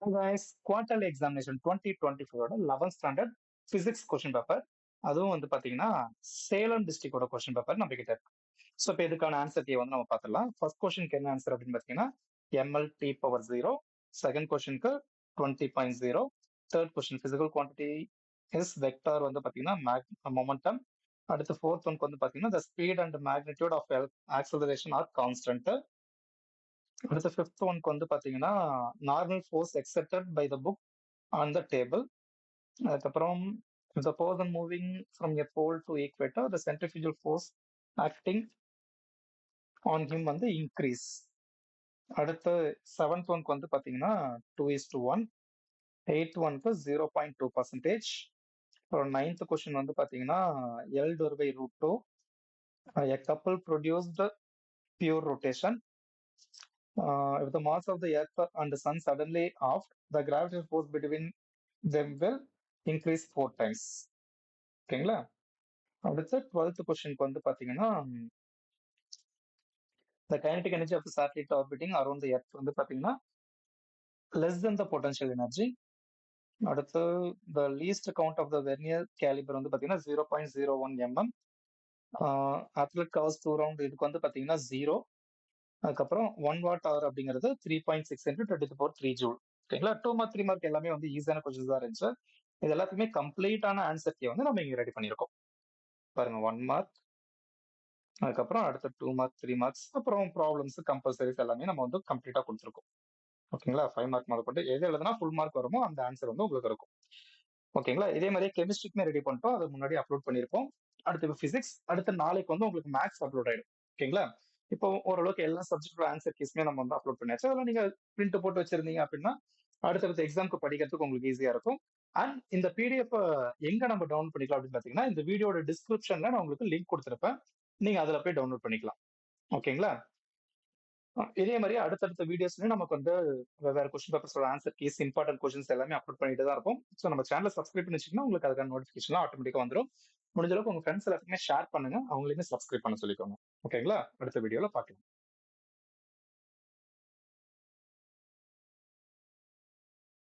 guys, quarterly examination 2024 11th standard physics question paper. அதுவும் வந்து பாத்தீங்கன்னா சேலம் டிஸ்ட்ரிக்டோட கொஸ்டின் பேப்பர் நம்ம கிட்ட இருக்கு. ஸோ இப்போ இதுக்கான ஆன்சர் கீ வந்து நம்ம பார்த்துடலாம். ஃபர்ஸ்ட் கொஸ்டினுக்கு என்ன ஆன்சர் அப்படின்னு பார்த்தீங்கன்னா எம்எல் டி பவர் 0. செகண்ட் கொஸ்டினுக்கு 20.0. Third question physical quantity is vector வந்து பார்த்தீங்கன்னா மொமெண்டம். அடுத்து ஃபோர்த் ஒன்க்கு வந்து பார்த்தீங்கன்னா the speed and magnitude of acceleration are constant. அடுத்து ஃபிஃப்த் ஒன்க்கு வந்து பார்த்தீங்கன்னா normal force excepted by the book on the table. அதுக்கப்புறம் the person moving from a pole to equator, the centrifugal force acting on him வந்து increase. அடுத்து seventh ஒன்க்கு வந்து பார்த்தீங்கன்னா 2:1. Eighth ஒன்க்கு 0.2%. அப்புறம் நைன்த் கொஸ்டின் வந்து பார்த்தீங்கன்னா L divided by √2. A couple produced pure rotation. If the mass of the earth and the sun suddenly off, the gravitational force between them will increase 4 times. ஓகேங்களா? அடுத்து 12th கொஸ்டினுக்கு வந்து பார்த்தீங்கன்னா the kinetic energy of the satellite orbiting around the earth வந்து பார்த்தீங்கன்னா less than the potential energy. அடுத்து the least count of the vernier caliber வந்து பார்த்தீங்கன்னா 0.01 mm. athlete covers 2 round இதுக்கு வந்து பார்த்தீங்கன்னா 0. அதுக்கப்புறம் 1 watt hour அப்படிங்கிறது 3.6 into 10⁻³ ஜூல். ஓகேங்களா? 2 மார்க் 3 மார்க் எல்லாமே வந்து ஈஸியான கொஸ்டின்ஸ் தான் இருந்துச்சு. இது எல்லாத்துக்குமே கம்ப்ளீட்டான ஆன்சர் கீ வந்து நம்ம இங்க ரெடி பண்ணியிருக்கோம். பாருங்க 1 மார்க், அதுக்கப்புறம் அடுத்த 2 மார்க் 3 மார்க்ஸ், அப்புறம் ப்ராப்ளம்ஸ் கம்பல்சரிஸ் எல்லாமே நம்ம வந்து கம்ப்ளீட்டா கொடுத்துருக்கோம். ஓகேங்களா? 5 மார்க் முதற்கொண்டு எது எழுதுனா ஃபுல் மார்க் வருமோ அந்த ஆன்சர் வந்து உங்களுக்கு இருக்கும். ஓகேங்களா? இதே மாதிரி கெமிஸ்ட்ரிக்குமே ரெடி பண்ணிட்டோம், அதை முன்னாடி அப்லோட் பண்ணியிருப்போம். அடுத்து பிசிக்ஸ், அடுத்த நாளைக்கு வந்து உங்களுக்கு மேக்ஸ் அப்லோட் ஆயிடும். ஓகேங்களா? இப்போ ஓரளவுக்கு எல்லா சப்ஜெக்டோட ஆன்சர் கீஸ்மே நம்ம வந்து அப்லோட் பண்ணியாச்சு. அதெல்லாம் நீங்க பிரிண்ட் போட்டு வச்சிருந்தீங்க அப்படின்னா அடுத்தடுத்த எக்ஸாம்க்கு படிக்கிறதுக்கு உங்களுக்கு ஈஸியா இருக்கும். அண்ட் இந்த பிடிஎஃப் எங்க நம்ம டவுன்லோட் பண்ணிக்கலாம் அப்படின்னு பாத்தீங்கன்னா இந்த வீடியோட டிஸ்கிரிப்ஷன்ல நான் உங்களுக்கு லிங்க் கொடுத்துருப்பேன். நீங்க அதுல போய் டவுன்லோட் பண்ணிக்கலாம். ஓகேங்களா? இதே மாதிரி அடுத்தடுத்த வீடியோஸ்லயும் நமக்கு வந்து வெவ்வேறு கொஸ்டின் பேப்பர்ஸோட ஆன்சர் கீஸ், இம்பார்ட்டன்ட் கொஸ்டின்ஸ் எல்லாமே அப்லோட் பண்ணிட்டு தான் இருக்கும். ஸோ நம்ம சேனலை சப்ஸ்கிரைப் பண்ணி வச்சுக்கோங்க, உங்களுக்கு அதுக்கான நோட்டிஃபிகேஷன் ஆட்டோமேட்டிக்கா வந்துடும். முடிஞ்ச அளவுக்கு உங்க ஃப்ரெண்ட்ஸ் எல்லாத்துக்குமே ஷேர் பண்ணுங்க, அவங்களையுமே சப்ஸ்கிரைப் பண்ண சொல்லிக்கோங்க. ஓகேங்களா? அடுத்த வீடியோல பார்க்கலாம்.